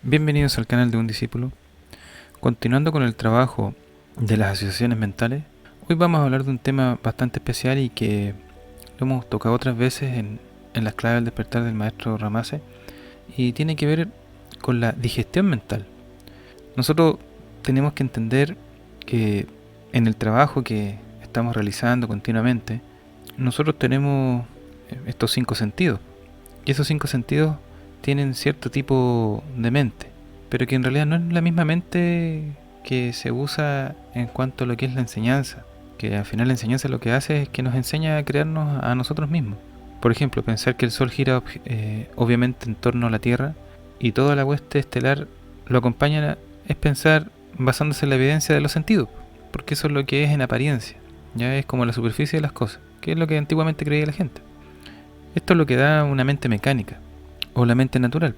Bienvenidos al canal de un discípulo. Continuando con el trabajo de las asociaciones mentales, hoy vamos a hablar de un tema bastante especial y que lo hemos tocado otras veces en las claves del despertar del maestro Ramase, y tiene que ver con la digestión mental. Nosotros tenemos que entender que en el trabajo que estamos realizando continuamente, nosotros tenemos estos 5 sentidos, y esos 5 sentidos tienen cierto tipo de mente, pero que en realidad no es la misma mente que se usa en cuanto a lo que es la enseñanza, que al final la enseñanza lo que hace es que nos enseña a crearnos a nosotros mismos. Por ejemplo, pensar que el Sol gira obviamente en torno a la Tierra y toda la hueste estelar lo acompaña, es pensar basándose en la evidencia de los sentidos, porque eso es lo que es en apariencia, ya es como la superficie de las cosas, que es lo que antiguamente creía la gente. Esto es lo que da una mente mecánica, o la mente natural.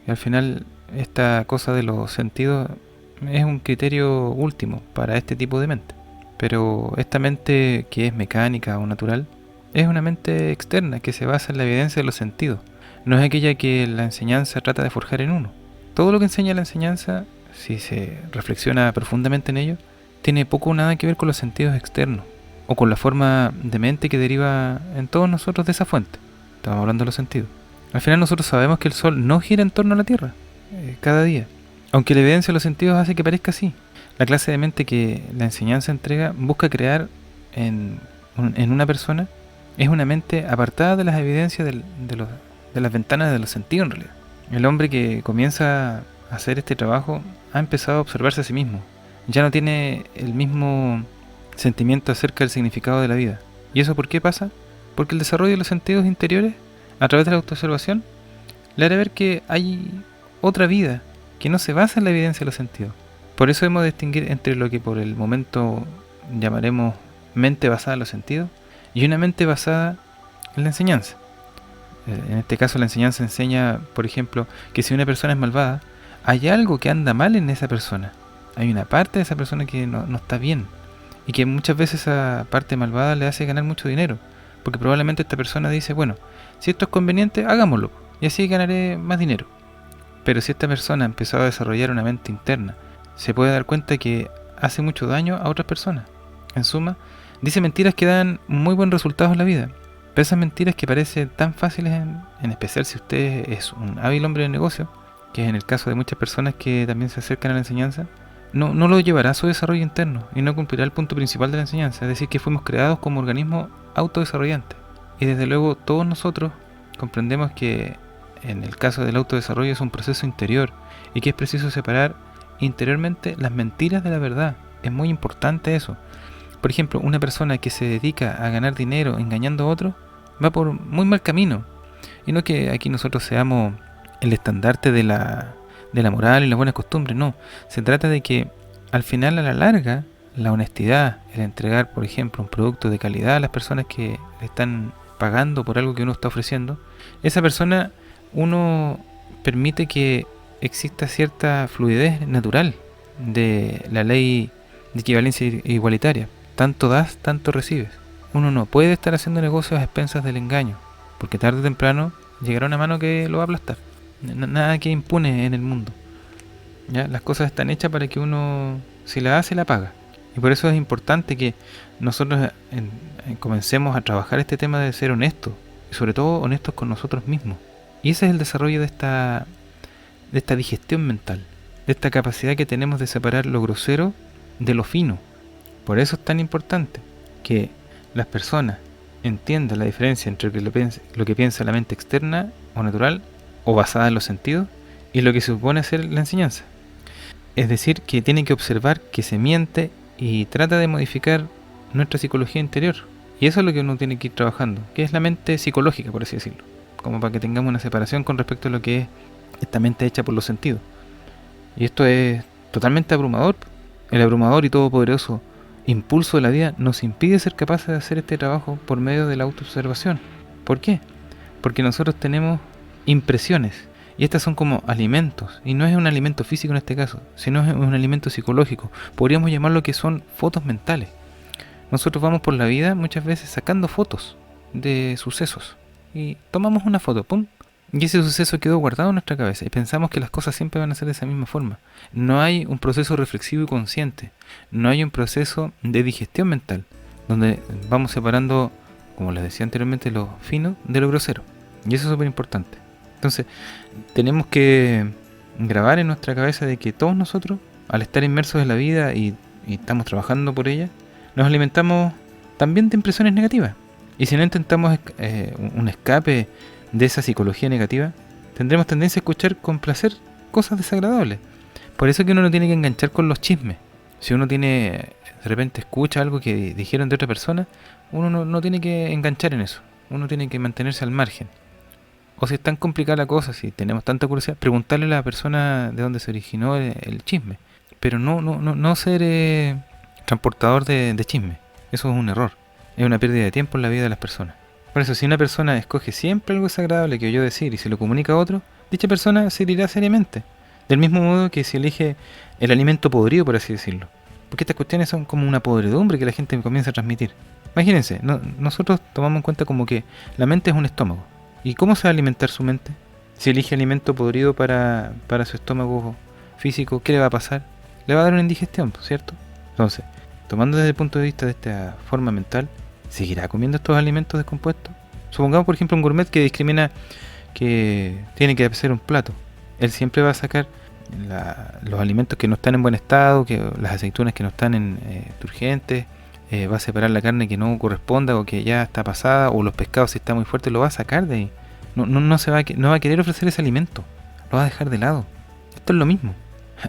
Y al final, esta cosa de los sentidos es un criterio último para este tipo de mente. Pero esta mente que es mecánica o natural es una mente externa que se basa en la evidencia de los sentidos. No es aquella que la enseñanza trata de forjar en uno. Todo lo que enseña la enseñanza, si se reflexiona profundamente en ello, tiene poco o nada que ver con los sentidos externos o con la forma de mente que deriva en todos nosotros de esa fuente. Estamos hablando de los sentidos. Al final nosotros sabemos que el Sol no gira en torno a la Tierra cada día, aunque la evidencia de los sentidos hace que parezca así. La clase de mente que la enseñanza entrega busca crear en una persona es una mente apartada de las evidencias de las ventanas de los sentidos en realidad. El hombre que comienza a hacer este trabajo ha empezado a observarse a sí mismo. Ya no tiene el mismo sentimiento acerca del significado de la vida. ¿Y eso por qué pasa? Porque el desarrollo de los sentidos interiores a través de la autoobservación le hará ver que hay otra vida que no se basa en la evidencia de los sentidos. Por eso debemos distinguir entre lo que por el momento llamaremos mente basada en los sentidos y una mente basada en la enseñanza. En este caso la enseñanza enseña, por ejemplo, que si una persona es malvada, hay algo que anda mal en esa persona. Hay una parte de esa persona que no está bien y que muchas veces esa parte malvada le hace ganar mucho dinero, porque probablemente esta persona dice, bueno, si esto es conveniente, hagámoslo, y así ganaré más dinero. Pero si esta persona ha empezado a desarrollar una mente interna, se puede dar cuenta que hace mucho daño a otras personas. En suma, dice mentiras que dan muy buenos resultados en la vida. Pero esas mentiras que parecen tan fáciles, en especial si usted es un hábil hombre de negocio, que es en el caso de muchas personas que también se acercan a la enseñanza, no lo llevará a su desarrollo interno y no cumplirá el punto principal de la enseñanza, es decir, que fuimos creados como organismos autodesarrollantes. Y desde luego todos nosotros comprendemos que en el caso del autodesarrollo es un proceso interior y que es preciso separar interiormente las mentiras de la verdad. Es muy importante eso. Por ejemplo, una persona que se dedica a ganar dinero engañando a otros va por muy mal camino. Y no que aquí nosotros seamos el estandarte de la moral y las buenas costumbres, no. Se trata de que al final, a la larga, la honestidad, el entregar, por ejemplo, un producto de calidad a las personas que le están pagando por algo que uno está ofreciendo, esa persona uno permite que exista cierta fluidez natural de la ley de equivalencia igualitaria. Tanto das, tanto recibes. Uno no puede estar haciendo negocios a expensas del engaño, porque tarde o temprano llegará una mano que lo va a aplastar. Nada que impune en el mundo. ¿Ya? Las cosas están hechas para que uno, si la hace, la paga. Y por eso es importante que nosotros comencemos a trabajar este tema de ser honestos, y sobre todo honestos con nosotros mismos. Y ese es el desarrollo de esta digestión mental, de esta capacidad que tenemos de separar lo grosero de lo fino. Por eso es tan importante que las personas entiendan la diferencia entre lo que piensa la mente externa o natural o basada en los sentidos y lo que se supone ser la enseñanza. Es decir, que tienen que observar que se miente y trata de modificar nuestra psicología interior. Y eso es lo que uno tiene que ir trabajando, que es la mente psicológica, por así decirlo, como para que tengamos una separación con respecto a lo que es esta mente hecha por los sentidos. Y esto es totalmente abrumador. El abrumador y todopoderoso impulso de la vida nos impide ser capaces de hacer este trabajo por medio de la autoobservación. ¿Por qué? Porque nosotros tenemos impresiones y estas son como alimentos, y no es un alimento físico en este caso, sino es un alimento psicológico. Podríamos llamarlo que son fotos mentales. Nosotros vamos por la vida muchas veces sacando fotos de sucesos y tomamos una foto, pum, Y ese suceso quedó guardado en nuestra cabeza y pensamos que las cosas siempre van a ser de esa misma forma. No hay un proceso reflexivo y consciente, no hay un proceso de digestión mental, donde vamos separando, como les decía anteriormente, lo fino de lo grosero. Y eso es súper importante. Entonces, tenemos que grabar en nuestra cabeza de que todos nosotros, al estar inmersos en la vida y estamos trabajando por ella, nos alimentamos también de impresiones negativas. Y si no intentamos un escape de esa psicología negativa, tendremos tendencia a escuchar con placer cosas desagradables. Por eso es que uno no tiene que enganchar con los chismes. Si uno tiene, de repente escucha algo que dijeron de otra persona, uno no tiene que enganchar en eso. Uno tiene que mantenerse al margen. O si es tan complicada la cosa, si tenemos tanta curiosidad, preguntarle a la persona de dónde se originó el chisme. Pero no ser transportador de chisme. Eso es un error. Es una pérdida de tiempo en la vida de las personas. Por eso, si una persona escoge siempre algo desagradable que oyó decir y se lo comunica a otro, dicha persona se herirá seriamente. Del mismo modo que si elige el alimento podrido, por así decirlo. Porque estas cuestiones son como una podredumbre que la gente comienza a transmitir. Imagínense, nosotros tomamos en cuenta como que la mente es un estómago. ¿Y cómo se va a alimentar su mente? Si elige alimento podrido para su estómago físico, ¿qué le va a pasar? Le va a dar una indigestión, ¿cierto? Entonces, tomando desde el punto de vista de esta forma mental, ¿seguirá comiendo estos alimentos descompuestos? Supongamos, por ejemplo, un gourmet que discrimina que tiene que hacer un plato. Él siempre va a sacar los alimentos que no están en buen estado, que las aceitunas que no están turgentes, va a separar la carne que no corresponda o que ya está pasada, o los pescados si está muy fuerte, lo va a sacar de ahí. No va a querer ofrecer ese alimento, lo va a dejar de lado. Esto es lo mismo.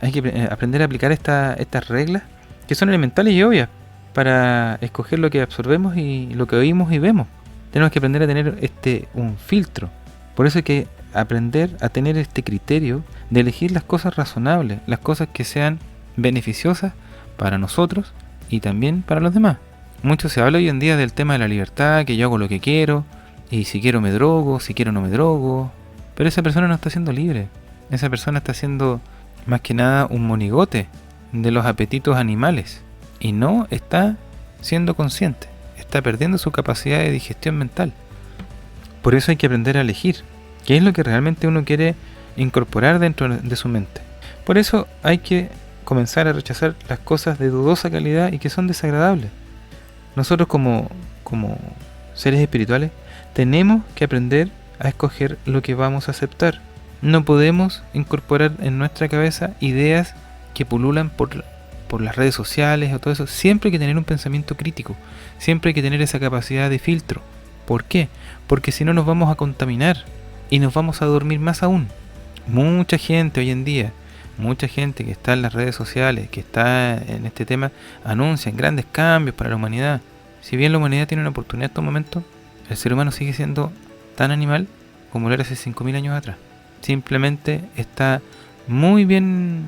Hay que aprender a aplicar estas reglas que son elementales y obvias para escoger lo que absorbemos y lo que oímos y vemos. Tenemos que aprender a tener un filtro. Por eso hay que aprender a tener este criterio de elegir las cosas razonables, las cosas que sean beneficiosas para nosotros y también para los demás. Mucho se habla hoy en día del tema de la libertad, que yo hago lo que quiero, y si quiero me drogo, si quiero no me drogo. Pero esa persona no está siendo libre. Esa persona está siendo más que nada un monigote de los apetitos animales. Y no está siendo consciente. Está perdiendo su capacidad de digestión mental. Por eso hay que aprender a elegir qué es lo que realmente uno quiere incorporar dentro de su mente. Por eso hay que comenzar a rechazar las cosas de dudosa calidad y que son desagradables. Nosotros como seres espirituales tenemos que aprender a escoger lo que vamos a aceptar. No podemos incorporar en nuestra cabeza ideas que pululan por las redes sociales o todo eso. Siempre hay que tener un pensamiento crítico. Siempre hay que tener esa capacidad de filtro. ¿Por qué? Porque si no nos vamos a contaminar y nos vamos a dormir más aún. Mucha gente hoy en día, mucha gente que está en las redes sociales, que está en este tema, anuncian grandes cambios para la humanidad. Si bien la humanidad tiene una oportunidad en estos momentos, el ser humano sigue siendo tan animal como lo era hace 5.000 años atrás. Simplemente está muy bien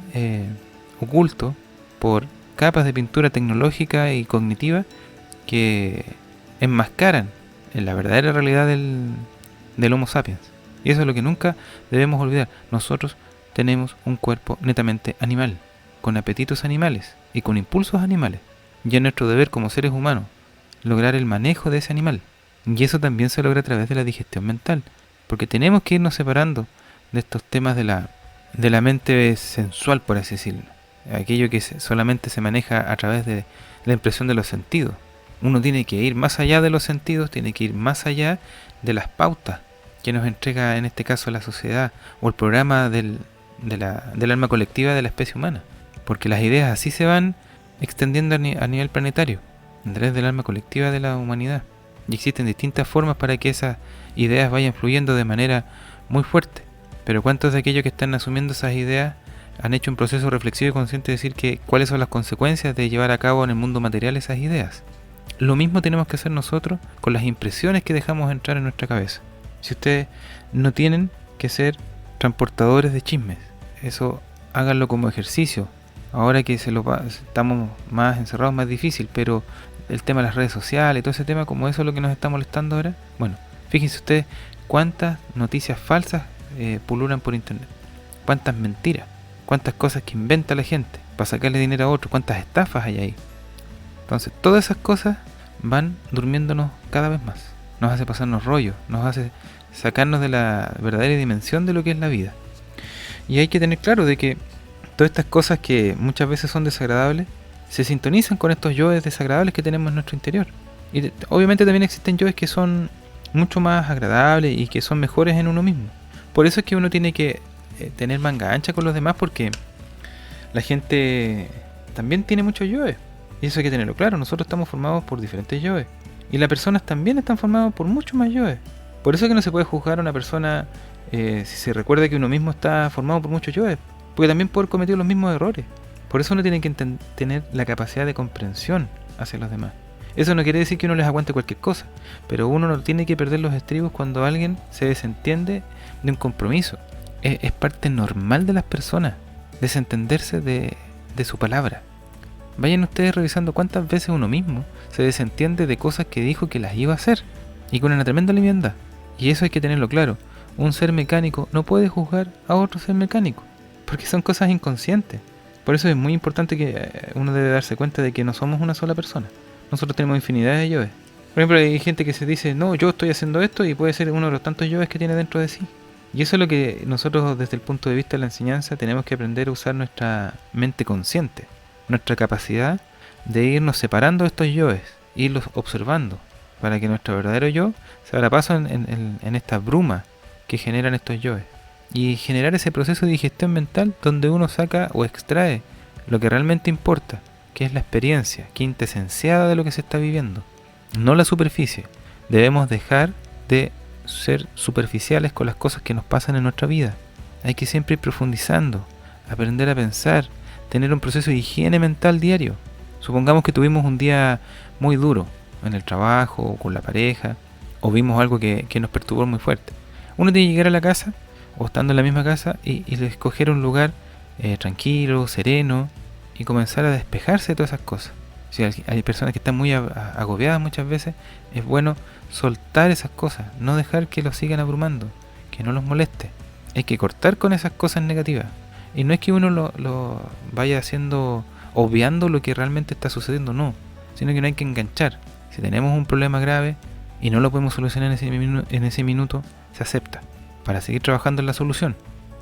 oculto por capas de pintura tecnológica y cognitiva que enmascaran en la verdadera realidad del Homo sapiens. Y eso es lo que nunca debemos olvidar. Nosotros tenemos un cuerpo netamente animal, con apetitos animales y con impulsos animales. Y es nuestro deber como seres humanos lograr el manejo de ese animal. Y eso también se logra a través de la digestión mental. Porque tenemos que irnos separando de estos temas de la mente sensual, por así decirlo. Aquello que solamente se maneja a través de la impresión de los sentidos. Uno tiene que ir más allá de los sentidos, tiene que ir más allá de las pautas que nos entrega en este caso la sociedad o el programa del alma colectiva de la especie humana. Porque las ideas así se van extendiendo a nivel planetario, a través del alma colectiva de la humanidad. Y existen distintas formas para que esas ideas vayan fluyendo de manera muy fuerte. Pero ¿cuántos de aquellos que están asumiendo esas ideas han hecho un proceso reflexivo y consciente de decir que cuáles son las consecuencias de llevar a cabo en el mundo material esas ideas? Lo mismo tenemos que hacer nosotros con las impresiones que dejamos entrar en nuestra cabeza. Si ustedes no tienen que ser transportadores de chismes, eso háganlo como ejercicio. Ahora que estamos más encerrados, más difícil, pero el tema de las redes sociales y todo ese tema, como eso es lo que nos está molestando ahora, bueno, fíjense ustedes cuántas noticias falsas pululan por internet, cuántas mentiras, cuántas cosas que inventa la gente para sacarle dinero a otro, cuántas estafas hay ahí. Entonces todas esas cosas van durmiéndonos cada vez más. nos hace pasarnos rollos, nos hace sacarnos de la verdadera dimensión de lo que es la vida. Y hay que tener claro de que todas estas cosas que muchas veces son desagradables se sintonizan con estos yoes desagradables que tenemos en nuestro interior. Y obviamente también existen yoes que son mucho más agradables y que son mejores en uno mismo. Por eso es que uno tiene que tener manga ancha con los demás, porque la gente también tiene muchos yoes. Y eso hay que tenerlo claro. Nosotros estamos formados por diferentes yoes. Y las personas también están formadas por muchos más yoes. Por eso es que no se puede juzgar a una persona si se recuerda que uno mismo está formado por muchos yoes. Porque también puede haber cometido los mismos errores. Por eso uno tiene que tener la capacidad de comprensión hacia los demás. Eso no quiere decir que uno les aguante cualquier cosa, pero uno no tiene que perder los estribos cuando alguien se desentiende de un compromiso. Es parte normal de las personas desentenderse de su palabra. Vayan ustedes revisando cuántas veces uno mismo se desentiende de cosas que dijo que las iba a hacer, y con una tremenda liviandad. Y eso hay que tenerlo claro. Un ser mecánico no puede juzgar a otro ser mecánico, porque son cosas inconscientes. Por eso es muy importante que uno debe darse cuenta de que no somos una sola persona. Nosotros tenemos infinidad de yoes. Por ejemplo, hay gente que se dice, no, yo estoy haciendo esto, y puede ser uno de los tantos yoes que tiene dentro de sí. Y eso es lo que nosotros, desde el punto de vista de la enseñanza, tenemos que aprender a usar nuestra mente consciente, nuestra capacidad de irnos separando de estos yoes, irlos observando, para que nuestro verdadero yo se abra paso en esta bruma que generan estos yoes. Y generar ese proceso de digestión mental donde uno saca o extrae lo que realmente importa, que es la experiencia quintesenciada de lo que se está viviendo, no la superficie. Debemos dejar de ser superficiales con las cosas que nos pasan en nuestra vida. Hay que siempre ir profundizando, aprender a pensar, tener un proceso de higiene mental diario. Supongamos que tuvimos un día muy duro en el trabajo o con la pareja, o vimos algo que nos perturbó muy fuerte. Uno tiene que llegar a la casa, o estando en la misma casa, y escoger un lugar tranquilo, sereno, y comenzar a despejarse de todas esas cosas. Si hay personas que están muy agobiadas muchas veces, es bueno soltar esas cosas, no dejar que los sigan abrumando, que no los moleste. Hay que cortar con esas cosas negativas. Y no es que uno lo vaya haciendo, obviando lo que realmente está sucediendo, no, sino que no hay que enganchar. Si tenemos un problema grave y no lo podemos solucionar en ese minuto, se acepta, para seguir trabajando en la solución.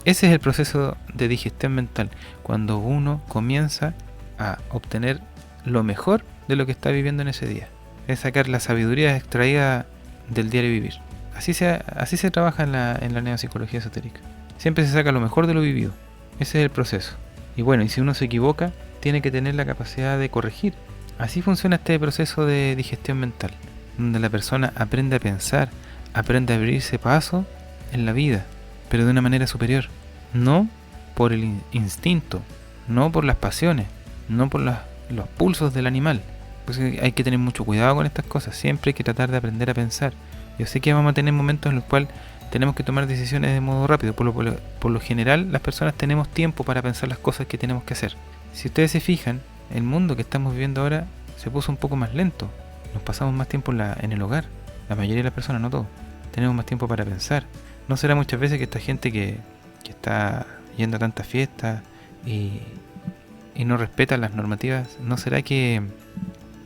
Ese es el proceso de digestión mental, cuando uno comienza a obtener lo mejor de lo que está viviendo en ese día. Es sacar la sabiduría extraída del diario vivir. Así se trabaja en la neopsicología esotérica. Siempre se saca lo mejor de lo vivido. Ese es el proceso. Y bueno, y si uno se equivoca, tiene que tener la capacidad de corregir. Así funciona este proceso de digestión mental, donde la persona aprende a pensar, aprende a abrirse paso en la vida, pero de una manera superior. No por el instinto, no por las pasiones, no por los pulsos del animal. Pues hay que tener mucho cuidado con estas cosas. Siempre hay que tratar de aprender a pensar. Yo sé que vamos a tener momentos en los cuales tenemos que tomar decisiones de modo rápido. Por lo general, las personas tenemos tiempo para pensar las cosas que tenemos que hacer. Si ustedes se fijan, el mundo que estamos viviendo ahora se puso un poco más lento. Nos pasamos más tiempo en el hogar. La mayoría de las personas, no todos. Tenemos más tiempo para pensar. ¿No será muchas veces que esta gente que está yendo a tantas fiestas y no respeta las normativas, no será que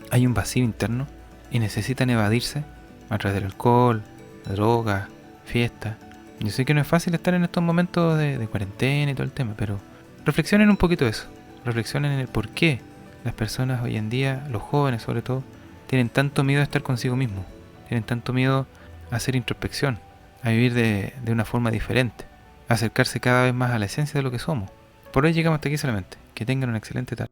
hay un vacío interno y necesitan evadirse a través del alcohol, drogas, fiestas? Yo sé que no es fácil estar en estos momentos de cuarentena y todo el tema, pero reflexionen un poquito de eso. Reflexionen en el por qué las personas hoy en día, los jóvenes sobre todo, tienen tanto miedo a estar consigo mismos, tienen tanto miedo a hacer introspección, a vivir de una forma diferente, a acercarse cada vez más a la esencia de lo que somos. Por hoy llegamos hasta aquí solamente. Que tengan una excelente tarde.